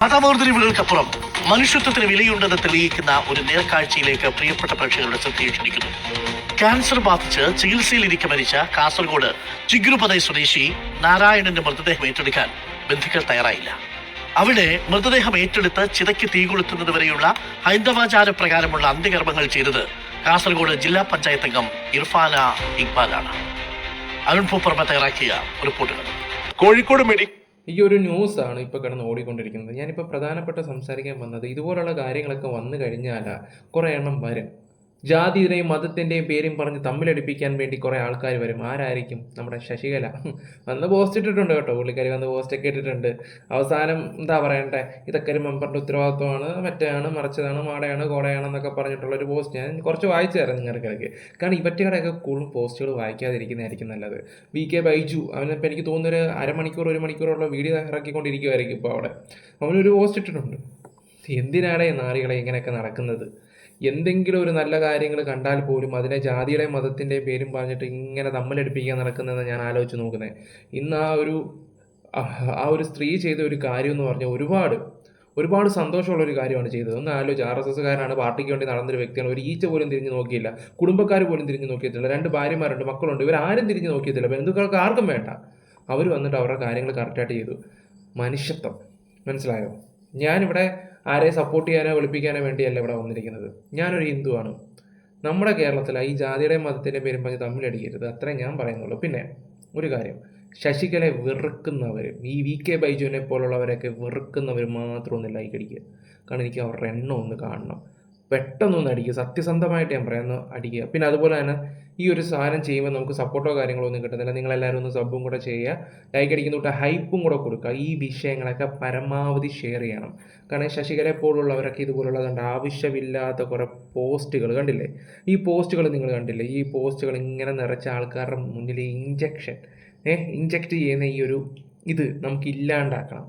മതവേർതിരിവുകൾക്കപ്പുറം മനുഷ്യത്വത്തിന് വിലയുണ്ടെന്ന് തെളിയിക്കുന്ന ഒരു നേർക്കാഴ്ചയിലേക്ക് പ്രിയപ്പെട്ട പ്രേക്ഷകരുടെ ശ്രദ്ധയെ ക്ഷണിക്കുന്നു. ക്യാൻസർ ബാധിച്ച് ചികിത്സയിലിരിക്കെ മരിച്ച കാസർഗോഡ് ചിഗ്രുപതൈ സ്വദേശി നാരായണന്റെ മൃതദേഹം ഏറ്റെടുക്കാൻ ബന്ധുക്കൾ തയ്യാറായില്ല. അവിടെ മൃതദേഹം ഏറ്റെടുത്ത് ചിതയ്ക്ക് തീ കൊളുത്തുന്നത് വരെയുള്ള ഹൈന്ദവാചാര പ്രകാരമുള്ള അന്ത്യകർമ്മങ്ങൾ ചെയ്തത് കാസർഗോഡ് ജില്ലാ പഞ്ചായത്ത് അംഗം ഇർഫാന ഇക്ബാലാണ്. അരുൺ പൂപ്പർമ തയ്യാറാക്കിയ റിപ്പോർട്ടുകൾ. കോഴിക്കോട് ഈ ഒരു ന്യൂസാണ് ഇപ്പോൾ കിടന്ന് ഓടിക്കൊണ്ടിരിക്കുന്നത്. ഞാനിപ്പോൾ പ്രധാനപ്പെട്ട സംസാരിക്കാൻ വന്നത് ഇതുപോലുള്ള കാര്യങ്ങളൊക്കെ വന്നു കഴിഞ്ഞാൽ കുറേ എണ്ണം വരും. ജാതിയുടെയും മതത്തിൻ്റെയും പേരും പറഞ്ഞ് തമ്മിലടിപ്പിക്കാൻ വേണ്ടി കുറേ ആൾക്കാർ വരും. ആരായിരിക്കും? നമ്മുടെ ശശികല വന്ന് പോസ്റ്റ് ഇട്ടിട്ടുണ്ട് കേട്ടോ. പുള്ളിക്കാരി വന്ന് പോസ്റ്റൊക്കെ ഇട്ടിട്ടുണ്ട്. അവസാനം എന്താ പറയണ്ടേ, ഇതൊക്കെ ഒരു മെമ്പറിൻ്റെ ഉത്തരവാദിത്വമാണ്, മറ്റാണ്, മറിച്ചതാണ്, മാടയാണ്, കോടയാണെന്നൊക്കെ പറഞ്ഞിട്ടുള്ളൊരു പോസ്റ്റ് ഞാൻ കുറച്ച് വായിച്ചു തരാം നിങ്ങൾക്കിടയ്ക്ക്. കാരണം ഇവറ്റയുടെയൊക്കെ കൂടുതലും പോസ്റ്റുകൾ വായിക്കാതിരിക്കുന്നതായിരിക്കും നല്ലത്. VK ബൈജു അവനിപ്പോൾ എനിക്ക് തോന്നുന്നൊരു അരമണിക്കൂർ 1 മണിക്കൂറുള്ള വീഡിയോ ഇറക്കിക്കൊണ്ടിരിക്കുമായിരിക്കും ഇപ്പോൾ അവിടെ. അവനൊരു പോസ്റ്റ് ഇട്ടിട്ടുണ്ട്. എന്തിനാണ് നാറികളെ ഇങ്ങനെയൊക്കെ നടക്കുന്നത്? എന്തെങ്കിലും ഒരു നല്ല കാര്യങ്ങൾ കണ്ടാൽ പോലും അതിനെ ജാതിയുടെയും മതത്തിൻ്റെയും പേരും പറഞ്ഞിട്ട് ഇങ്ങനെ തമ്മിലടിപ്പിക്കാൻ നടക്കുന്നതെന്ന് ഞാൻ ആലോചിച്ച് നോക്കുന്നത്. ഇന്ന് ആ ഒരു സ്ത്രീ ചെയ്ത ഒരു കാര്യം എന്ന് പറഞ്ഞാൽ ഒരുപാട് സന്തോഷമുള്ളൊരു കാര്യമാണ് ചെയ്തത്. ഒന്ന് ആലോചിച്ച്, RSSകാരനാണ്, പാർട്ടിക്ക് വേണ്ടി നടന്നൊരു വ്യക്തിയാണ്. ഒരു ഈച്ച പോലും തിരിഞ്ഞ് നോക്കിയില്ല. കുടുംബക്കാർ പോലും തിരിഞ്ഞ് നോക്കിയിട്ടില്ല. 2 ഭാര്യമാരുണ്ട്, മക്കളുണ്ട്. ഇവരാരും തിരിഞ്ഞ് നോക്കിയിട്ടില്ല. ബന്ധുക്കൾക്ക് ആർക്കും വേണ്ട. അവർ വന്നിട്ട് അവരുടെ കാര്യങ്ങൾ കറക്റ്റായിട്ട് ചെയ്തു. മനുഷ്യത്വം. മനസ്സിലായോ? ഞാനിവിടെ ആരെയും സപ്പോർട്ട് ചെയ്യാനോ വെളുപ്പിക്കാനോ വേണ്ടിയല്ല ഇവിടെ വന്നിരിക്കുന്നത്. ഞാനൊരു ഹിന്ദുവാണ്. നമ്മുടെ കേരളത്തിൽ ഈ ജാതിയുടെയും മതത്തിൻ്റെ പേരും പറഞ്ഞ് തമ്മിലടിക്കരുത്, അത്രേ ഞാൻ പറയുന്നുള്ളൂ. പിന്നെ ഒരു കാര്യം, ശശികലയെ വെറുക്കുന്നവർ, ഈ VK ബൈജുവിനെ പോലുള്ളവരൊക്കെ വെറുക്കുന്നവർ മാത്രം ഒന്ന് ലൈക്ക് അടിക്കുക. കാരണം എനിക്ക് അവരുടെ എണ്ണം ഒന്ന് കാണണം. പെട്ടെന്നൊന്ന് അടിക്കുക. സത്യസന്ധമായിട്ട് ഞാൻ പറയുന്നു, അടിക്കുക. പിന്നെ അതുപോലെ തന്നെ ഈ ഒരു സാധനം ചെയ്യുമ്പോൾ നമുക്ക് സപ്പോർട്ടോ കാര്യങ്ങളോ ഒന്നും കിട്ടുന്നില്ല. നിങ്ങളെല്ലാവരും ഒന്ന് സബും കൂടെ ചെയ്യുക, ലൈക്ക് അടിക്കുന്ന തൊട്ട് ഹൈപ്പും കൂടെ കൊടുക്കുക. ഈ വിഷയങ്ങളൊക്കെ പരമാവധി ഷെയർ ചെയ്യണം. കാരണം ശശികലയെ പോലുള്ളവരൊക്കെ ഇതുപോലുള്ളതുണ്ട് ആവശ്യമില്ലാത്ത കുറേ പോസ്റ്റുകൾ കണ്ടില്ലേ? ഈ പോസ്റ്റുകൾ നിങ്ങൾ കണ്ടില്ലേ? ഈ പോസ്റ്റുകൾ ഇങ്ങനെ നിറച്ച ആൾക്കാരുടെ മുന്നിൽ ഇഞ്ചക്ട് ചെയ്യുന്ന ഈ ഒരു ഇത് നമുക്ക് ഇല്ലാണ്ടാക്കണം.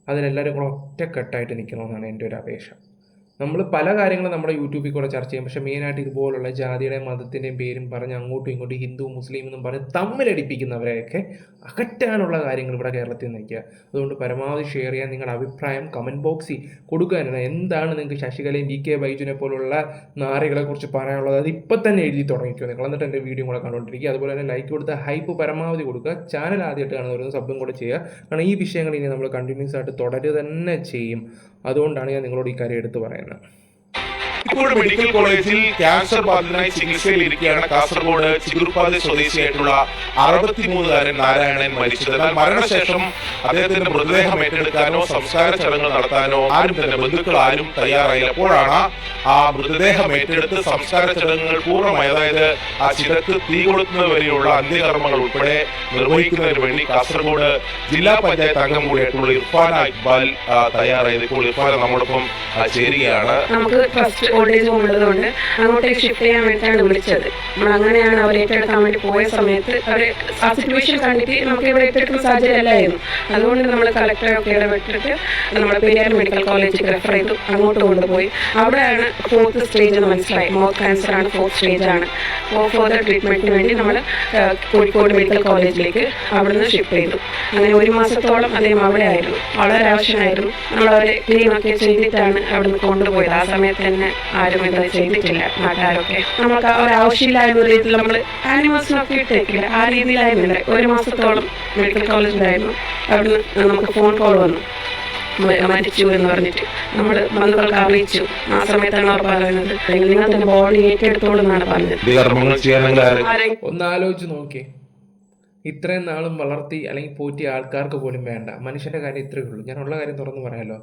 അതിനെല്ലാവരും കൂടെ ഒറ്റക്കെട്ടായിട്ട് നിൽക്കണമെന്നാണ് എൻ്റെ ഒരു അപേക്ഷ. നമ്മൾ പല കാര്യങ്ങളും നമ്മുടെ യൂട്യൂബിൽ കൂടെ ചർച്ച ചെയ്യും. പക്ഷേ മെയിനായിട്ട് ഇതുപോലുള്ള ജാതിയുടെയും മതത്തിൻ്റെയും പേരും പറഞ്ഞ് അങ്ങോട്ടും ഇങ്ങോട്ടും ഹിന്ദു മുസ്ലിം എന്നും പറഞ്ഞ് തമ്മിലടിപ്പിക്കുന്നവരെയൊക്കെ അകറ്റാനുള്ള കാര്യങ്ങൾ ഇവിടെ കേരളത്തിൽ നിൽക്കുക. അതുകൊണ്ട് പരമാവധി ഷെയർ ചെയ്യാൻ നിങ്ങളുടെ അഭിപ്രായം കമൻറ്റ് ബോക്സിൽ കൊടുക്കാനാണ്. എന്താണ് നിങ്ങൾക്ക് ശശികലയും VK ബൈജുവിനെ പോലുള്ള നാറികളെ കുറിച്ച് പറയാനുള്ളത്? അത് ഇപ്പം തന്നെ എഴുതി തുടങ്ങിക്കോ നിങ്ങൾ. എന്നിട്ട് എൻ്റെ വീഡിയോ കൂടെ കണ്ടുകൊണ്ടിരിക്കുക. അതുപോലെ തന്നെ ലൈക്ക് കൊടുത്ത് ഹൈപ്പ് പരമാവധി കൊടുക്കുക. ചാനൽ ആദ്യമായിട്ട് കാണുന്നവരൊന്ന് സബ്ബും കൂടെ ചെയ്യുക. കാരണം ഈ വിഷയങ്ങൾ ഇനി നമ്മൾ കണ്ടിന്യൂസ് ആയിട്ട് തുടരുക തന്നെ ചെയ്യും. അതുകൊണ്ടാണ് ഞാൻ നിങ്ങളോട് ഈ കാര്യം എടുത്തു പറയുന്നത്. കോഴിക്കോട് മെഡിക്കൽ കോളേജിൽ ക്യാൻസർ ബാധിതനായി ചികിത്സയിലിരിക്കുകയാണ് കാസർഗോഡ് ചിഗ്രുപതൈ സ്വദേശിയായിട്ടുള്ള 63-കാരൻ നാരായണൻ മരിച്ചത്. എന്നാൽ മരണശേഷം അദ്ദേഹത്തിന്റെ മൃതദേഹം ഏറ്റെടുക്കാനോ സംസ്കാര ചടങ്ങുകൾ നടത്താനോ ആരും തന്നെ ബന്ധുക്കൾ ആരും തയ്യാറായില്ല. അപ്പോഴാണ് ആ മൃതദേഹം ഏറ്റെടുത്ത് സംസ്കാര ചടങ്ങുകൾ പൂർണ്ണമായി, അതായത് ആ ചിതക്ക് തീ കൊളുത്തുന്നത് വരെയുള്ള അന്ത്യകർമ്മങ്ങൾ ഉൾപ്പെടെ നിർവഹിക്കുന്നതിന് വേണ്ടി കാസർഗോഡ് ജില്ലാ പഞ്ചായത്ത് അംഗം കൂടിയായിട്ടുള്ള ഇർഫാന ഇക്ബാൽ തയ്യാറായത്. ഇപ്പോൾ ഇർഫാന നമ്മോടൊപ്പം ചേരുകയാണ്. നമുക്ക് ട്രസ്റ്റ് ഓൾഡേജ് ഹോം ഉള്ളതുകൊണ്ട് അങ്ങോട്ടേക്ക് ഷിഫ്റ്റ് ചെയ്യാൻ വേണ്ടിയിട്ടാണ് വിളിച്ചത്. നമ്മൾ അങ്ങനെയാണ് അവർ ഏറ്റെടുക്കാൻ വേണ്ടി പോയ സമയത്ത് അവർ ആ സിറ്റുവേഷൻ കണ്ടിട്ട് നമുക്ക് ഇവിടെ ഏറ്റെടുക്കുന്ന സാഹചര്യം അല്ലായിരുന്നു. അതുകൊണ്ട് നമ്മൾ കളക്ടറൊക്കെ ഇടപെട്ടിട്ട് നമ്മുടെ പെരിയാർ മെഡിക്കൽ കോളേജിൽ റെഫർ ചെയ്തു, അങ്ങോട്ട് കൊണ്ടുപോയി. അവിടെയാണ് 4th സ്റ്റേജ് എന്ന് മനസ്സിലായി. മൗത്ത് ക്യാൻസർ ആണ്, 4th സ്റ്റേജ് ആണ്. ഫർദർ ട്രീറ്റ്മെന്റിന് വേണ്ടി നമ്മൾ കോഴിക്കോട് മെഡിക്കൽ കോളേജിലേക്ക് അവിടുന്ന് ഷിഫ്റ്റ് ചെയ്തു. അങ്ങനെ 1 മാസത്തോളം അദ്ദേഹം അവിടെ ആയിരുന്നു. വളരെ ആവശ്യമായിരുന്നു. നമ്മളവരെ ക്ലീനൊക്കെ ചെയ്തിട്ടാണ് അവിടുന്ന് കൊണ്ടുപോയത്. ആ സമയത്ത് തന്നെ ആരും ഇത് ചെയ്തിട്ടില്ല. നാട്ടുകാരൊക്കെ നമുക്ക് ഒരാവശ്യമില്ലായിരുന്ന രീതിയിൽ നമ്മൾ ആനിമൽസിനൊക്കെ ഇട്ടേക്കില്ല, ആ രീതിയിലായിരുന്നില്ല. 1 മാസത്തോളം മെഡിക്കൽ കോളേജിലായിരുന്നു. അവിടുന്ന് നമുക്ക് ഫോൺ കോൾ വന്നു, മരിച്ചു എന്ന് പറഞ്ഞിട്ട്. നമ്മൾ ബന്ധുക്കൾക്ക് അറിയിച്ചു. ആ സമയത്താണ് അവർ പറയുന്നത് നിങ്ങൾ തന്നെ ബോഡി ഏറ്റെടുത്തോളൂ എന്നാണ് പറഞ്ഞത്. ഒന്ന് ആലോചിച്ച് നോക്കി, ഇത്രയും നാളും വളർത്തി അല്ലെങ്കിൽ പോറ്റിയ ആൾക്കാർക്ക് പോലും വേണ്ട. മനുഷ്യൻ്റെ കാര്യം ഇത്രയേ ഉള്ളൂ. ഞാനുള്ള കാര്യം തുറന്ന് പറയാമല്ലോ.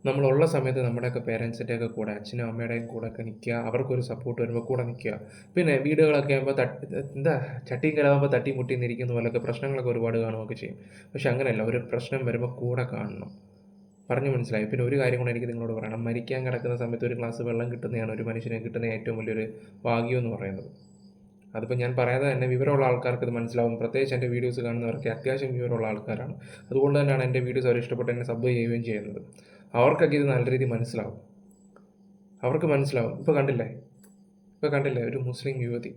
നമ്മളുള്ള സമയത്ത് നമ്മുടെയൊക്കെ പേരൻസിൻ്റെയൊക്കെ കൂടെ, അച്ഛനും അമ്മയുടെയും കൂടെ ഒക്കെ നിൽക്കുക, അവർക്കൊരു സപ്പോർട്ട് വരുമ്പോൾ കൂടെ നിൽക്കുക. പിന്നെ വീടുകളൊക്കെ ആകുമ്പോൾ ചട്ടിയും കലാകുമ്പോൾ തട്ടി മുട്ടി നിന്നിരിക്കുന്ന പോലെയൊക്കെ പ്രശ്നങ്ങളൊക്കെ ഒരുപാട് കാണുകയൊക്കെ ചെയ്യും. പക്ഷെ അങ്ങനെയല്ല, ഒരു പ്രശ്നം വരുമ്പോൾ കൂടെ കാണണം. പറഞ്ഞു മനസ്സിലായി. പിന്നെ ഒരു കാര്യം കൂടെ എനിക്ക് നിങ്ങളോട് പറയണം. മരിക്കാൻ കിടക്കുന്ന സമയത്ത് ഒരു ഗ്ലാസ് വെള്ളം കിട്ടുന്നതാണ് ഒരു മനുഷ്യനെ കിട്ടുന്ന ഏറ്റവും വലിയൊരു ഭാഗ്യം എന്ന് പറയുന്നത്. അതിപ്പോൾ ഞാൻ പറയാതെ തന്നെ വിവരമുള്ള ആൾക്കാർക്ക് ഇത് മനസ്സിലാവും. പ്രത്യേകിച്ച് എൻ്റെ വീഡിയോസ് കാണുന്നവർക്ക് അത്യാവശ്യം വിവരമുള്ള ആൾക്കാരാണ്. അതുകൊണ്ട് തന്നെയാണ് എൻ്റെ വീഡിയോസ് അവർ ഇഷ്ടപ്പെട്ട് എന്നെ സബ് ചെയ്യുകയും ചെയ്യുന്നത്. അവർക്കൊക്കെ ഇത് നല്ല രീതിയിൽ മനസ്സിലാവും. അവർക്ക് മനസ്സിലാവും. ഇപ്പോൾ കണ്ടില്ലേ ഒരു മുസ്ലിം യുവതി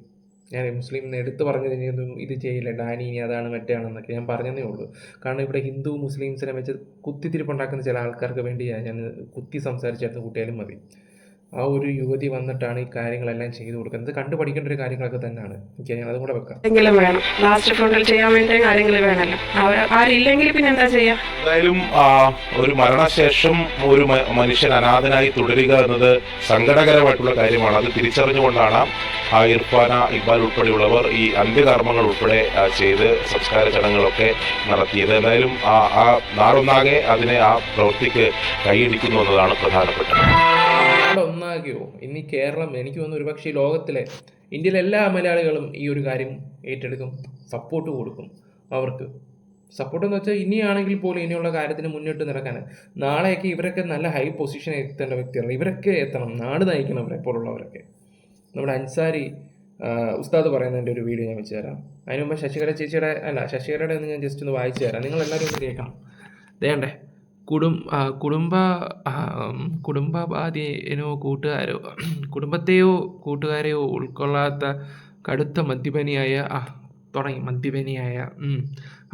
ഞാൻ മുസ്ലിം എന്ന് എടുത്ത് പറഞ്ഞതിനൊന്നും ഇത് ചെയ്യില്ല, ഡാനി ഇനി അതാണ് മറ്റാണെന്നൊക്കെ ഞാൻ പറഞ്ഞതേ ഉള്ളൂ. കാരണം ഇവിടെ ഹിന്ദു മുസ്ലിംസിനെ വെച്ച് കുത്തിത്തിരിപ്പുണ്ടാക്കുന്ന ചില ആൾക്കാർക്ക് വേണ്ടിയാണ് ഞാൻ കുത്തി സംസാരിച്ചെടുത്ത് കൂട്ടിയാലും മതി. ആ ഒരു യുവതി വന്നിട്ടാണ് ഈ കാര്യങ്ങളെല്ലാം ചെയ്തു കൊടുക്കുന്നത്. കണ്ടു പഠിക്കേണ്ട ഒരു കാര്യങ്ങളൊക്കെ തന്നെയാണ്. ഞാൻ അതും കൂടെ വെക്കാം. എന്തെങ്കിലും വേണം, ലാസ്റ്റ് ഫ്രണ്ടിൽ ചെയ്യാൻ വേണ്ടി കാര്യങ്ങൾ വേണമല്ലോ. ആരില്ലെങ്കിൽ പിന്നെ എന്താ ചെയ്യാ? എന്തായാലും ഒരു മരണശേഷം ഒരു മനുഷ്യൻ അനാഥനായി തുടരുക എന്നത് സങ്കടകരമായിട്ടുള്ള കാര്യമാണ്. അത് തിരിച്ചറിഞ്ഞുകൊണ്ടാണ് ഇർഫാന ഇക്ബാൽ ഉൾപ്പെടെയുള്ളവർ ഈ അന്ത്യകർമ്മങ്ങൾ ഉൾപ്പെടെ ചെയ്ത് സംസ്കാര ചടങ്ങുകളൊക്കെ നടത്തിയത്. എന്തായാലും ആ നാടൊന്നാകെ അതിനെ ആ പ്രവൃത്തിക്ക് കൈയടിക്കുന്നു എന്നതാണ് പ്രധാനപ്പെട്ടത്. ഒന്നാകെയോ ഇനി കേരളം, എനിക്ക് തോന്നുന്നു ഒരുപക്ഷെ ലോകത്തിലെ ഇന്ത്യയിലെ എല്ലാ മലയാളികളും ഈ ഒരു കാര്യം ഏറ്റെടുക്കും, സപ്പോർട്ട് കൊടുക്കും. അവർക്ക് സപ്പോർട്ട് എന്ന് വെച്ചാൽ ഇനിയാണെങ്കിൽ പോലും ഇനിയുള്ള കാര്യത്തിന് മുന്നിട്ട് നടക്കാൻ നാളെയൊക്കെ ഇവരൊക്കെ നല്ല ഹൈ പൊസിഷനിൽ എത്തേണ്ട വ്യക്തികളാണ്. ഇവരൊക്കെ എത്തണം, നാട് നയിക്കണം ഇവരെ പോലുള്ളവരൊക്കെ. നമ്മുടെ അൻസാരി ഉസ്താദ് പറയുന്നതിൻ്റെ ഒരു വീഡിയോ ഞാൻ വെച്ച് തരാം. അതിന് മുമ്പ് ശശികലയുടെ ഒന്ന് ഞാൻ ജസ്റ്റ് ഒന്ന് വായിച്ചു തരാം, നിങ്ങളെല്ലാവരും ഒന്ന് കേൾക്കണം. ദേണ്ടേ, കുടുംബബാധ്യനോ കുടുംബത്തെയോ കൂട്ടുകാരെയോ ഉൾക്കൊള്ളാത്ത കടുത്ത മദ്യപനിയായ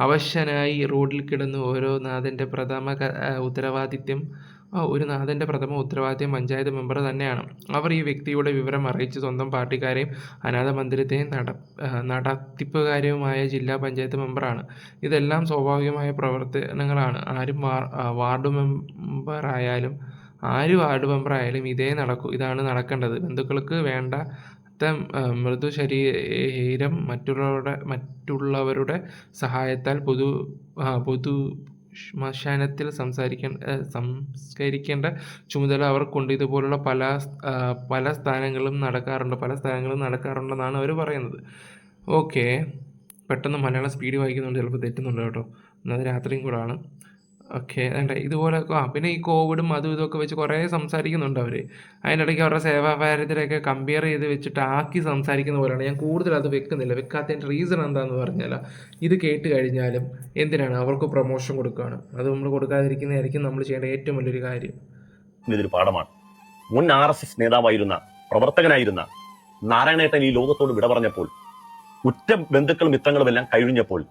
അവശനായി റോഡിൽ കിടന്ന് ഒരു നാഥൻ്റെ പ്രഥമ ഉത്തരവാദിത്യം പഞ്ചായത്ത് മെമ്പർ തന്നെയാണ്. അവർ ഈ വ്യക്തിയുടെ വിവരം അറിയിച്ച് സ്വന്തം പാർട്ടിക്കാരെയും അനാഥ മന്ദിരത്തെയും നടത്തിപ്പുകാരെയുമായ ജില്ലാ പഞ്ചായത്ത് മെമ്പറാണ്. ഇതെല്ലാം സ്വാഭാവികമായ പ്രവർത്തനങ്ങളാണ്. വാർഡ് മെമ്പറായാലും ഇതാണ് നടക്കേണ്ടത്. ബന്ധുക്കൾക്ക് വേണ്ട മൃദു ശരീരം മറ്റുള്ളവരുടെ സഹായത്താൽ പൊതു ശ്മശാനത്തിൽ സംസ്കരിക്കേണ്ട ചുമതല അവർക്കുണ്ട്. ഇതുപോലുള്ള പല സ്ഥാനങ്ങളും നടക്കാറുണ്ടെന്നാണ് അവർ പറയുന്നത്. ഓക്കെ, പെട്ടെന്ന് മലയാളം സ്പീഡ് വായിക്കുന്നുണ്ട്, ചിലപ്പോൾ തെറ്റുന്നുണ്ട് കേട്ടോ. ഇന്നത് രാത്രിയും കൂടാണ്. ഓക്കെ, ഇതുപോലെ പിന്നെ ഈ കോവിഡും അതും ഇതൊക്കെ വെച്ച് കുറേ സംസാരിക്കുന്നുണ്ട് അവർ. അതിൻ്റെ ഇടയ്ക്ക് അവരുടെ സേവാഭാരതത്തിലൊക്കെ കമ്പയർ ചെയ്ത് വെച്ചിട്ട് ആക്കി സംസാരിക്കുന്ന പോലെയാണ്. ഞാൻ കൂടുതൽ അത് വെക്കാത്തതിൻ്റെ റീസൺ എന്താണെന്ന് പറഞ്ഞാൽ, ഇത് കേട്ട് കഴിഞ്ഞാലും എന്തിനാണ് അവർക്ക് പ്രൊമോഷൻ കൊടുക്കുകയാണ്. അത് നമ്മൾ കൊടുക്കാതിരിക്കുന്നതായിരിക്കും നമ്മൾ ചെയ്യേണ്ട ഏറ്റവും വലിയൊരു കാര്യം. ഇതൊരു പാഠമാണ്. മുൻ RSS നേതാവായിരുന്ന പ്രവർത്തകനായിരുന്ന നാരായണേട്ടൻ ഈ ലോകത്തോട് വിട പറഞ്ഞപ്പോൾ, ഉറ്റ ബന്ധുക്കളും മിത്രങ്ങളും എല്ലാം കഴിഞ്ഞപ്പോൾ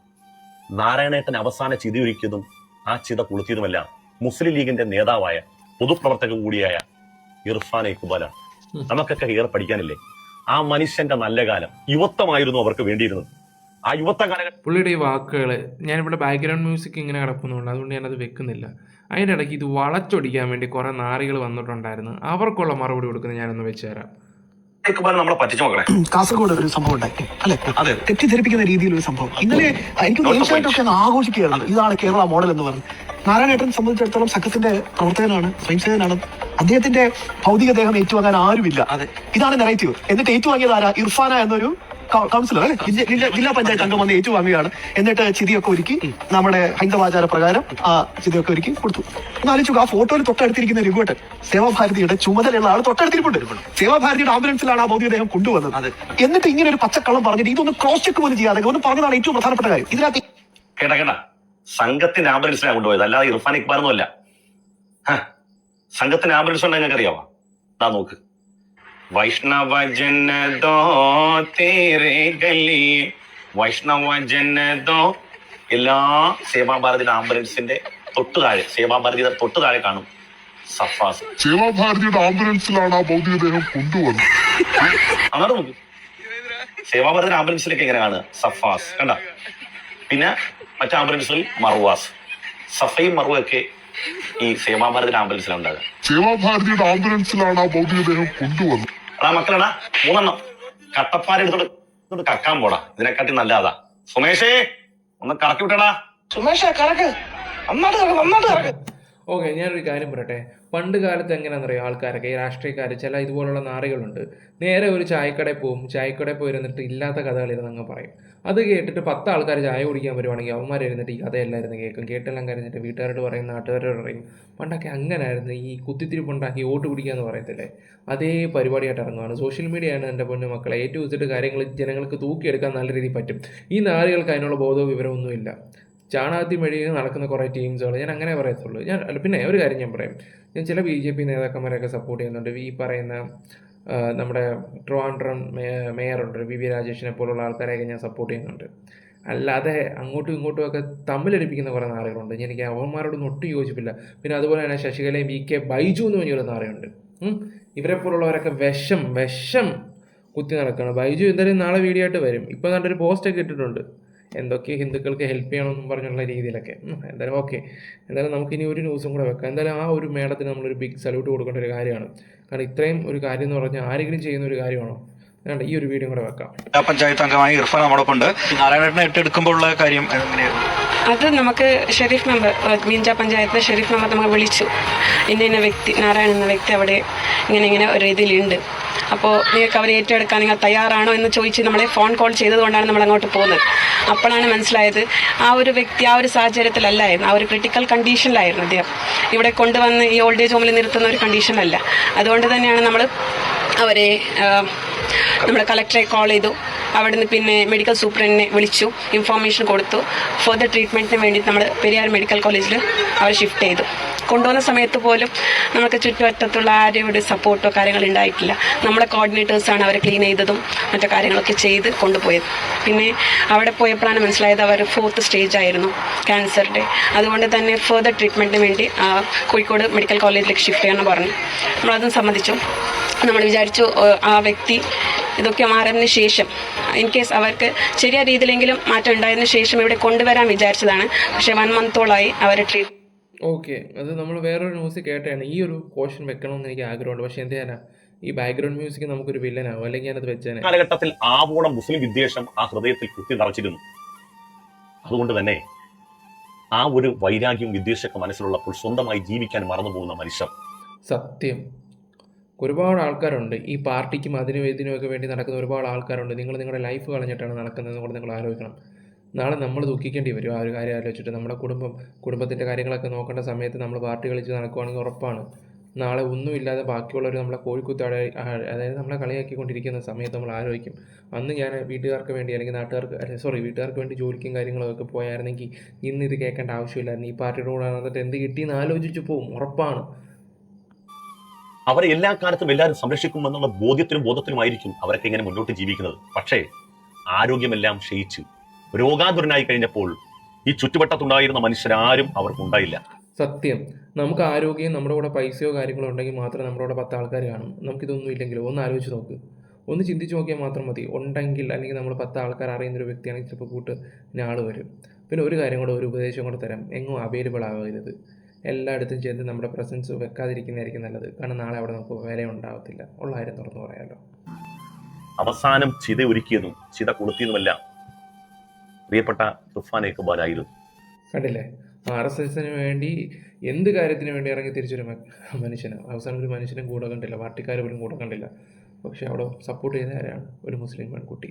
നാരായണേട്ടൻ അവസാന ചിതയൊരുക്കിയതും ആ ചിത കൊളുത്തിയതുമെല്ലാം മുസ്ലിം ലീഗിന്റെ നേതാവായ പൊതുപ്രവർത്തകൻ കൂടിയായ ഇർഫാൻ ഇക്ബാലാണ്. നമുക്കൊക്കെ ഏറെ പഠിക്കാനില്ലേ? ആ മനുഷ്യന്റെ നല്ല കാലം, യുവത്വമായിരുന്നു അവർക്ക് വേണ്ടിയിരുന്നത്. ആ യുവത്വ കാലഘട്ടം. പുള്ളിയുടെ ഈ വാക്കുകൾ ഞാനിവിടെ ബാക്ക്ഗ്രൗണ്ട് മ്യൂസിക് ഇങ്ങനെ കിടക്കുന്നുണ്ട്, അതുകൊണ്ട് ഞാനത് വെക്കുന്നില്ല. അതിൻ്റെ ഇടയ്ക്ക് ഇത് വളച്ചൊടിക്കാൻ വേണ്ടി കുറേ നാറികൾ വന്നിട്ടുണ്ടായിരുന്നു. അവർക്കുള്ള മറുപടി കൊടുക്കുന്നത് ഞാനൊന്ന് വെച്ച് തരാം. നമ്മളെ പറ്റിച്ചു നോക്കണേ. കാസർഗോഡ് ഒരു സംഭവം ഉണ്ടായി അല്ലെ, തെറ്റിദ്ധരിപ്പിക്കുന്ന രീതിയിൽ ഒരു സംഭവം ഇന്നലെ എനിക്ക് ഏഷ്യാനെറ്റൊക്കെ ആഘോഷിക്കുകയായിരുന്നു. ഇതാണ് കേരള മോഡൽ എന്ന് പറഞ്ഞു. നാരായണേട്ടനെ സംബന്ധിച്ചിടത്തോളം സംഘത്തിന്റെ പ്രവർത്തകനാണ്, സ്വയംസേവനാണ്. അദ്ദേഹത്തിന്റെ ഭൗതികദേഹം ഏറ്റുവാങ്ങാൻ ആരുമില്ല. ഇതാണ് നെറേറ്റീവ്. എന്നിട്ട് ഏറ്റുവാങ്ങിയത് ആരാ? ഇർഫാന എന്നൊരു കൗൺസിലർ അല്ലെ, ജില്ലാ പഞ്ചായത്ത് അംഗം വന്ന് ഏറ്റുവാങ്ങുകയാണ്. എന്നിട്ട് ചിതിയൊക്കെ ഒരുക്കി നമ്മുടെ ഹൈന്ദവാചാര പ്രകാരം ആ ചിതിയൊക്കെ ഒരുക്കി കൊടുത്തു. എന്നാലോചിച്ചു, ആ ഫോട്ടോയിൽ തൊട്ടടുത്തിരിക്കുന്ന രഘുവേട്ടൻ സേവാഭാരതിയുടെ ചുമതലയുള്ള ആൾ തൊട്ടടുത്തിരിപ്പുണ്ട്. സേവാഭാരതിയുടെ ആംബുലൻസിലാണ് ആ ഭൗതികദേഹം കൊണ്ടുവന്നത്. എന്നിട്ട് ഇങ്ങനെ ഒരു പച്ചക്കള്ളം പറഞ്ഞിട്ട് ഇതൊന്നും ക്രോസ് ചെക്ക് പോലും ചെയ്യാതെ ഒന്ന് പറഞ്ഞതാണ് ഏറ്റവും പ്രധാനപ്പെട്ട കാര്യം. ഇതിനകത്ത് കേട്ടാ സംഘത്തിന്റെ ആംബുലൻസിലാണ് കൊണ്ടുപോയത്, അല്ലാതെ ഇർഫാൻ ഇക്ബാലൊന്നും അല്ല. സംഘത്തിന്റെ ആംബുലൻസ് ഉണ്ടെങ്കിൽ നിങ്ങൾക്ക് അറിയാവാ? ദാ നോക്ക്, വൈഷ്ണവ ജനദോ തേരെ ഗലി വൈഷ്ണവ ജനദോ. എല്ലാ സേവാഭാരതിയുടെ ആംബുലൻസിന്റെ തൊട്ടു താഴെ കാണും സഫാസ്. സേവാഭാരതിയുടെ ആംബുലൻസിലാണ് ആ ഭൗതികദേഹം കൊണ്ടുവന്നത്. അങ്ങനെ നോക്ക്, സേവാഭാരതിയുടെ ആംബുലൻസിലേക്ക് എങ്ങനെ കാണുക? സഫാസ് കണ്ട. പിന്നെ മറ്റു ആംബുലൻസുകളിൽ മറുവാസ്. സഫയും മറുവൊക്കെ ഈ സേവാഭാരതിയുടെ ആംബുലൻസിലാണ് ഉണ്ടാകുക. സേവാഭാരതിയുടെ ആംബുലൻസിലാണ് ആ ഭൗതികദേഹം കൊണ്ടുവന്നത്. അതാ മക്കളടാ, 3 കട്ടപ്പാരെടുത്തോണ്ട് കക്കാൻ പോടാ, ഇതിനെക്കാട്ടി നല്ലതാ. സുമേഷേ ഒന്ന് കറക്കി വിട്ടടാ. സുമേഷ കറക്ക്, നന്നായിട്ട് കറക്ക്. ഓക്കെ, ഞാനൊരു കാര്യം പറയട്ടെ. പണ്ട് കാലത്ത് എങ്ങനെയാണെന്നറിയോ ആൾക്കാരൊക്കെ, ഈ രാഷ്ട്രീയക്കാർ ചില ഇതുപോലുള്ള നാറികളുണ്ട്, നേരെ ഒരു ചായക്കടയിൽ പോയിരുന്നിട്ട് ഇല്ലാത്ത കഥകളിരുന്ന് അങ്ങ് പറയും. അത് കേട്ടിട്ട് 10 ആൾക്കാർ ചായ കുടിക്കാൻ വരുവാണെങ്കിൽ അവന്മാരിരുന്നിട്ട് ഈ കഥയെല്ലായിരുന്നു കേൾക്കും. കേട്ടെല്ലാം കഴിഞ്ഞിട്ട് വീട്ടുകാരോട് പറയും, നാട്ടുകാരോട് പറയും. പണ്ടൊക്കെ അങ്ങനെയായിരുന്നു. ഈ കുത്തിത്തിരിപ്പുണ്ടാക്കി വോട്ട് പിടിക്കുക എന്ന് പറയത്തില്ലേ, അതേ പരിപാടിയായിട്ട് ഇറങ്ങുവാണ്. സോഷ്യൽ മീഡിയയാണ് എൻ്റെ പൊന്നു മക്കളെ. ഏറ്റവും വെച്ചിട്ട് കാര്യങ്ങൾ ജനങ്ങൾക്ക് തൂക്കിയെടുക്കാൻ നല്ല രീതിയിൽ പറ്റും. ഈ നാറികൾക്ക് അതിനുള്ള ബോധവും വിവരമൊന്നുമില്ല. ചാണകത്തി വഴിയിൽ നടക്കുന്ന കുറേ ടീംസുകൾ, ഞാൻ അങ്ങനെ പറയത്തുള്ളൂ. പിന്നെ ഒരു കാര്യം ഞാൻ പറയും, ഞാൻ ചില BJP നേതാക്കന്മാരെയൊക്കെ സപ്പോർട്ട് ചെയ്യുന്നുണ്ട്. ഈ പറയുന്ന നമ്മുടെ ട്രിവാൻഡ്രം മേയറുണ്ട് വി രാജേഷിനെ പോലുള്ള ആൾക്കാരെയൊക്കെ ഞാൻ സപ്പോർട്ട് ചെയ്യുന്നുണ്ട്. അല്ലാതെ അങ്ങോട്ടും ഇങ്ങോട്ടും ഒക്കെ തമ്മിലടിപ്പിക്കുന്ന കുറേ നാളുകളുണ്ട്. എനിക്ക് അവന്മാരോടൊന്നും ഒട്ടും യോജിപ്പില്ല. പിന്നെ അതുപോലെ തന്നെ ശശികലയും VK ബൈജു എന്ന് പറഞ്ഞൊരു നാളുണ്ട്. ഇവരെ പോലുള്ളവരൊക്കെ വിഷം കുത്തി നടക്കുകയാണ്. ബൈജു എന്തായാലും നാളെ വീഡിയോ ആയിട്ട് വരും. ഇപ്പോൾ നല്ലൊരു പോസ്റ്റൊക്കെ ഇട്ടിട്ടുണ്ട്, എന്തൊക്കെ ഹിന്ദുക്കൾക്ക് ഹെൽപ്പ് ചെയ്യണമെന്നും പറഞ്ഞുള്ള രീതിയിലൊക്കെ. എന്തായാലും ഓക്കെ, എന്തായാലും നമുക്കിനി ഒരു ന്യൂസും കൂടെ വെക്കാം. എന്തായാലും ആ ഒരു മേഡത്തിന് നമ്മളൊരു ബിഗ് സല്യൂട്ട് കൊടുക്കേണ്ട ഒരു കാര്യമാണ്. കാരണം ഇത്രയും ഒരു കാര്യം എന്ന് പറഞ്ഞാൽ ആരെങ്കിലും ചെയ്യുന്ന ഒരു കാര്യമാണോ? അതുകൊണ്ട് ഈ ഒരു വീഡിയോ കൂടെ വെക്കാം. പഞ്ചായത്ത് അംഗമായ ഇർഫാൻ നമ്മോടൊപ്പം ഉണ്ട്. നാരായണേട്ടനെ ഏറ്റെടുക്കുമ്പോൾ ഉള്ള കാര്യം എങ്ങനെയായിരുന്നു? അത് നമുക്ക് ഷെരീഫ് മെമ്പർ, മീഞ്ച പഞ്ചായത്തിലെ ഷെരീഫ് മെമ്പർ നമുക്ക് വിളിച്ചു, ഇന്ന വ്യക്തി നാരായണൻ എന്ന വ്യക്തി അവിടെ ഇങ്ങനെ ഒരു ഇതിലുണ്ട്, അപ്പോൾ നിങ്ങൾക്ക് അവരെ ഏറ്റെടുക്കാൻ നിങ്ങൾ തയ്യാറാണോ എന്ന് ചോദിച്ച് നമ്മളെ ഫോൺ കോൾ ചെയ്തതുകൊണ്ടാണ് നമ്മൾ അങ്ങോട്ട് പോകുന്നത്. അപ്പോഴാണ് മനസ്സിലായത് ആ ഒരു വ്യക്തി ആ ഒരു സാഹചര്യത്തിലല്ലായിരുന്നു, ആ ഒരു ക്രിട്ടിക്കൽ കണ്ടീഷനിലായിരുന്നു അദ്ദേഹം. ഇവിടെ കൊണ്ടുവന്ന് ഈ ഓൾഡ് ഏജ് ഹോമിൽ നിർത്തുന്ന ഒരു കണ്ടീഷനല്ല. അതുകൊണ്ട് തന്നെയാണ് നമ്മൾ അവരെ നമ്മുടെ കളക്ടറെ കോൾ ചെയ്തു. അവിടുന്ന് പിന്നെ മെഡിക്കൽ സൂപ്രണ്ടിനെ വിളിച്ചു, ഇൻഫോർമേഷൻ കൊടുത്തു. ഫർദർ ട്രീറ്റ്മെൻറ്റിന് വേണ്ടി നമ്മൾ പെരിയാർ മെഡിക്കൽ കോളേജിൽ അവർ ഷിഫ്റ്റ് ചെയ്തു. കൊണ്ടുവന്ന സമയത്ത് പോലും നമുക്ക് ചുറ്റുവട്ടത്തുള്ള ആരുടെ സപ്പോർട്ടോ കാര്യങ്ങൾ ഉണ്ടായിട്ടില്ല. നമ്മളെ കോർഡിനേറ്റേഴ്സാണ് അവരെ ക്ലീൻ ചെയ്തതും മറ്റു കാര്യങ്ങളൊക്കെ ചെയ്ത് കൊണ്ടുപോയത്. പിന്നെ അവിടെ പോയപ്പോഴാണ് മനസ്സിലായത് അവർ 4th സ്റ്റേജ് ആയിരുന്നു ക്യാൻസറിൻ്റെ. അതുകൊണ്ട് തന്നെ ഫർദർ ട്രീറ്റ്മെൻറ്റിന് വേണ്ടി കോഴിക്കോട് മെഡിക്കൽ കോളേജിലേക്ക് ഷിഫ്റ്റ് ചെയ്യാമെന്ന് പറഞ്ഞു. നമ്മളതും സമ്മതിച്ചു. നമ്മൾ വിചാരിച്ചു ആ വ്യക്തി ഇതൊക്കെ മാറിയതിന് ശേഷം ഇൻ കേസ് അവർക്ക് ശരിയായ രീതിയിലെങ്കിലും മാറ്റം ഉണ്ടായതിനു ശേഷം ഇവിടെ കൊണ്ടുവരാൻ വിചാരിച്ചതാണ്. പക്ഷേ 1 മന്തോളായി അവരെ ട്രീറ്റ്. ഓക്കെ, അത് നമ്മൾ വേറൊരു ന്യൂസ് കേട്ടാണ്. ഈ ഒരു പോർഷൻ വെക്കണമെന്ന് എനിക്ക് ആഗ്രഹമുണ്ട്. പക്ഷേ എന്ത് ചെയ്യാനാ, ഈ ബാക്ക്ഗ്രൗണ്ട് മ്യൂസിക് നമുക്കൊരു വില്ലനാവും, അല്ലെങ്കിൽ ഞാനത് വെച്ചേനെ. കാലഘട്ടത്തിൽ ആവോളം മുസ്ലിം വിദ്വേഷം ആ ഹൃദയത്തിൽ കുത്തി നിറച്ചിരുന്നു. അതുകൊണ്ട് തന്നെ ആ ഒരു വൈരാഗ്യവും വിദ്വേഷമൊക്കെ മനസ്സിലുള്ളപ്പോൾ സ്വന്തമായി ജീവിക്കാൻ മറന്നുപോകുന്ന മനുഷ്യർ. സത്യം, ഒരുപാട് ആൾക്കാരുണ്ട് ഈ പാർട്ടിക്കും അതിനും ഇതിനുമൊക്കെ വേണ്ടി നടക്കുന്ന ഒരുപാട് ആൾക്കാരുണ്ട്. നിങ്ങൾ നിങ്ങളുടെ ലൈഫ് കളഞ്ഞിട്ടാണ് നടക്കുന്നതെന്ന് കൂടെ നിങ്ങൾ ആലോചിക്കണം. നാളെ നമ്മൾ ദുഃഖിക്കേണ്ടി വരും ആ ഒരു കാര്യം ആലോചിച്ചിട്ട്. നമ്മുടെ കുടുംബത്തിൻ്റെ കാര്യങ്ങളൊക്കെ നോക്കേണ്ട സമയത്ത് നമ്മൾ പാർട്ടി കളിച്ച് നടക്കുവാണെങ്കിൽ ഉറപ്പാണ് നാളെ ഒന്നുമില്ലാതെ ബാക്കിയുള്ളവർ നമ്മളെ കോഴിക്കുത്താടെ, അതായത് നമ്മളെ കളിയാക്കിക്കൊണ്ടിരിക്കുന്ന സമയത്ത് നമ്മൾ ആലോചിക്കും, അന്ന് ഞാൻ വീട്ടുകാർക്ക് വേണ്ടി അല്ലെങ്കിൽ വീട്ടുകാർക്ക് വേണ്ടി ജോലിക്കും കാര്യങ്ങളൊക്കെ പോയായിരുന്നെങ്കിൽ ഇന്ന് ഇത് കേൾക്കേണ്ട ആവശ്യമില്ലായിരുന്നു. ഈ പാർട്ടിയുടെ കൂടെ നടന്നിട്ട് എന്ത് കിട്ടിയെന്ന് ആലോചിച്ച് പോവും, ഉറപ്പാണ്. അവരെ എല്ലാ കാലത്തും എല്ലാവരും സംരക്ഷിക്കുമെന്നുള്ള ബോധത്തിനുമായിരിക്കും അവരൊക്കെ ഇങ്ങനെ മുന്നോട്ട് ജീവിക്കുന്നത്. പക്ഷേ ആരോഗ്യമെല്ലാം ക്ഷയിച്ച് രോഗാതുരനായി കഴിഞ്ഞപ്പോൾ ഈ ചുറ്റുവട്ടത്തുണ്ടായിരുന്ന മനുഷ്യരാരും അവർക്കുണ്ടായില്ല. സത്യം, നമുക്ക് ആരോഗ്യം, നമ്മുടെ കൂടെ പൈസയോ കാര്യങ്ങളോ ഉണ്ടെങ്കിൽ മാത്രമേ നമ്മുടെ കൂടെ 10 ആൾക്കാർ കാണും. നമുക്കിതൊന്നും ഇല്ലെങ്കിലോ ഒന്ന് ആലോചിച്ച് നോക്ക്, ഒന്ന് ചിന്തിച്ച് നോക്കിയാൽ മാത്രം മതി. ഉണ്ടെങ്കിൽ അല്ലെങ്കിൽ നമ്മൾ 10 ആൾക്കാർ അറിയുന്നൊരു വ്യക്തിയാണെങ്കിൽ ചിലപ്പോൾ കൂട്ടിന് ആൾ വരും. പിന്നെ ഒരു കാര്യം കൂടെ, ഒരു ഉപദേശം കൂടെ തരാം, എങ്ങും അവൈലബിൾ ആവരുത്. എല്ലായിടത്തും ചെന്ന് നമ്മുടെ പ്രസൻസ് വെക്കാതിരിക്കുന്നതായിരിക്കും നല്ലത്. കാരണം നാളെ അവിടെ നമുക്ക് വില ഉണ്ടാവത്തില്ല. ഉള്ള കാര്യം തുറന്നു പറയാമല്ലോ. അവസാനം ചിത ഒരുക്കിയതും ചിത കൊളുത്തിയതുമെല്ലാം പ്രിയപ്പെട്ട തുഫാൻ ഇക്ബാലായിരുന്നു. കണ്ടില്ലേ, RSSന് വേണ്ടി എന്ത് കാര്യത്തിന് വേണ്ടി ഇറങ്ങി തിരിച്ചൊരു മനുഷ്യന് അവസാനം ഒരു മനുഷ്യനും കൂടെ കണ്ടില്ല, പാർട്ടിക്കാർ പോലും കൂടെ കണ്ടില്ല. പക്ഷെ അവിടെ സപ്പോർട്ട് ചെയ്ത ആരാണ്? ഒരു മുസ്ലിം പെൺകുട്ടി.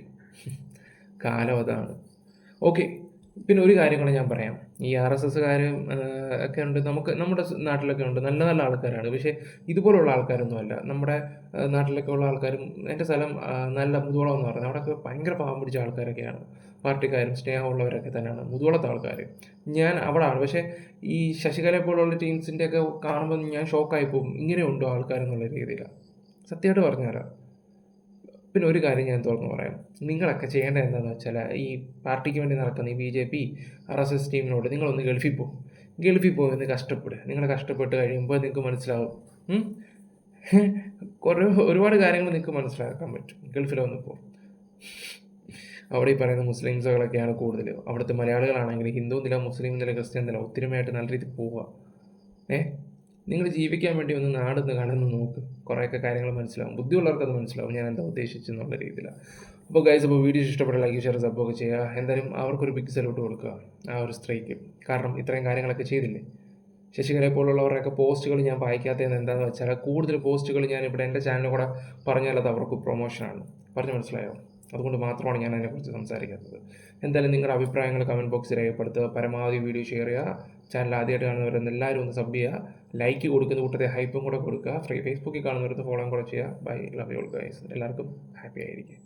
കാലം അതാണ്. ഓക്കെ, പിന്നെ ഒരു കാര്യം കൂടെ ഞാൻ പറയാം. ഈ RSSകാരും ഒക്കെ ഉണ്ട്, നമ്മുടെ നാട്ടിലൊക്കെ ഉണ്ട്, നല്ല നല്ല ആൾക്കാരാണ്. പക്ഷേ ഇതുപോലുള്ള ആൾക്കാരൊന്നുമല്ല. നമ്മുടെ നാട്ടിലൊക്കെ ഉള്ള ആൾക്കാരും, എൻ്റെ സ്ഥലം നല്ല മുതുകുളം എന്ന് പറയുന്നത്, അവിടെയൊക്കെ ഭയങ്കര പാവം പിടിച്ച ആൾക്കാരൊക്കെയാണ്. പാർട്ടിക്കാരും സ്നേഹമുള്ളവരൊക്കെ തന്നെയാണ് മുതുകുളത്തെ ആൾക്കാർ. ഞാൻ അവിടെയാണ്. പക്ഷേ ഈ ശശികലയെ പോലുള്ള ടീംസിൻ്റെയൊക്കെ കാണുമ്പോൾ ഞാൻ ഷോക്കായി പോകും, ഇങ്ങനെയുണ്ടോ ആൾക്കാരെന്നുള്ള രീതിയിലാണ്. സത്യമായിട്ട് പറഞ്ഞുതരാം. പിന്നെ ഒരു കാര്യം ഞാൻ തുറന്ന് പറയാം, നിങ്ങളൊക്കെ ചെയ്യേണ്ടത് എന്താണെന്ന് വെച്ചാൽ, ഈ പാർട്ടിക്ക് വേണ്ടി നടക്കുന്ന ഈ BJP RSS ടീമിനോട് നിങ്ങളൊന്ന് ഗൾഫിൽ പോയി ഒന്ന് കഷ്ടപ്പെടുക. നിങ്ങൾ കഷ്ടപ്പെട്ട് കഴിയുമ്പോൾ നിങ്ങൾക്ക് മനസ്സിലാവും, ഒരുപാട് കാര്യങ്ങൾ നിങ്ങൾക്ക് മനസ്സിലാക്കാൻ പറ്റും. ഗൾഫിലൊന്ന് പോകും, അവിടെ ഈ പറയുന്ന മുസ്ലിംസുകളൊക്കെയാണ് കൂടുതൽ. അവിടുത്തെ മലയാളികളാണെങ്കിൽ ഹിന്ദു എന്നില്ല, മുസ്ലിം എന്നില്ല, ക്രിസ്ത്യൻ എന്നില്ല, ഒത്തൊരുമയായിട്ട് നല്ല രീതിയിൽ പോവുക. നിങ്ങൾ ജീവിക്കാൻ വേണ്ടി ഒന്ന് നാടൊന്ന് കടന്ന് നോക്ക്, കുറേയൊക്കെ കാര്യങ്ങൾ മനസ്സിലാവും. ബുദ്ധിയുള്ളവർക്ക് അത് മനസ്സിലാവും ഞാൻ എന്താ ഉദ്ദേശിച്ചെന്നുള്ള രീതിയിലാണ്. അപ്പോൾ ഗൈസ്, അപ്പോൾ വീഡിയോ ഇഷ്ടപ്പെട്ട ലൈക്ക്, ഷെയർ, സബ്ബൊക്കെ ചെയ്യുക. എന്തായാലും അവർക്കൊരു ബിഗ് സല്യൂട്ട് കൊടുക്കുക ആ ഒരു സ്ത്രീക്ക്. കാരണം ഇത്രയും കാര്യങ്ങളൊക്കെ ചെയ്തില്ലേ. ശശികലയെ പോലുള്ളവരുടെയൊക്കെ പോസ്റ്റുകൾ ഞാൻ വായിക്കാത്തതെന്ന് എന്താണെന്ന് വെച്ചാൽ, കൂടുതൽ പോസ്റ്റുകൾ ഞാൻ ഇവിടെ എൻ്റെ ചാനലിൽ കൂടെ പറഞ്ഞാൽ അത് അവർക്ക് പ്രൊമോഷനാണ്. പറഞ്ഞു മനസ്സിലായോ? അതുകൊണ്ട് മാത്രമാണ് ഞാൻ അതിനെക്കുറിച്ച് സംസാരിക്കുന്നത്. എന്തായാലും നിങ്ങളുടെ അഭിപ്രായങ്ങൾ കമൻറ്റ് ബോക്സിൽ രേഖപ്പെടുത്തുക. പരമാവധി വീഡിയോ ഷെയർ ചെയ്യുക. ചാനൽ ആദ്യമായിട്ട് കാണുന്നവരെന്ന് എല്ലാവരും ഒന്ന് സബ് ചെയ്യുക. ലൈക്ക് കൊടുക്കുന്ന കൂട്ടത്തെ ഹൈപ്പും കൂടെ കൊടുക്കുക. ഫേസ്ബുക്കിൽ കാണുന്നവരത്ത് ഫോളോയും കൂടെ ചെയ്യുക. Bye, love you all guys. എല്ലാവർക്കും ഹാപ്പി ആയിരിക്കും.